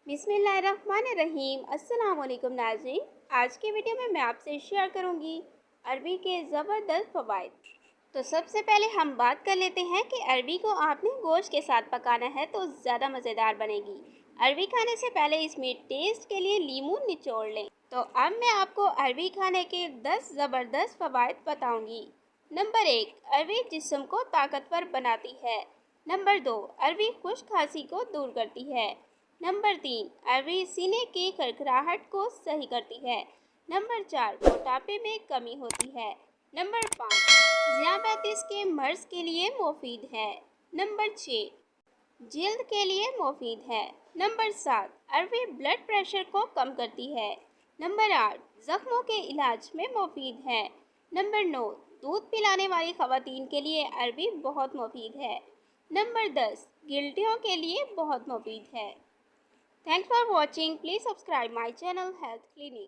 बिस्मिल्लाहिर्रहमानिर्रहीम। अस्सलाम वालेकुम नाज़रीन। आज की वीडियो में मैं आपसे शेयर करूंगी अरबी के ज़बरदस्त फ़वाइद। तो सबसे पहले हम बात कर लेते हैं कि अरबी को आपने गोश्त के साथ पकाना है तो ज़्यादा मज़ेदार बनेगी। अरबी खाने से पहले इसमें टेस्ट के लिए लीमू निचोड़ लें। तो अब मैं आपको अरबी खाने के 10 ज़बरदस्त फ़वाइद बताऊंगी। नंबर 1, अरबी जिस्म को ताकतवर बनाती है। नंबर 2, अरबी खुश्क खांसी को दूर करती है। नंबर 3, अरबी सीने की खड़खड़ाहट को सही करती है। नंबर 4, मोटापे में कमी होती है। नंबर 5, ज़ियाबतीस के मर्ज़ के लिए मुफीद है। नंबर 6, जिल्द के लिए मुफीद है। नंबर 7, अरबी ब्लड प्रेशर को कम करती है। नंबर 8, ज़ख्मों के इलाज में मुफीद है। नंबर 9, दूध पिलाने वाली ख़वातीन के लिए अरबी बहुत मुफीद है। नंबर 10, गिल्टियों के लिए बहुत मुफीद है। Thanks for watching. Please subscribe my channel Health Clinic.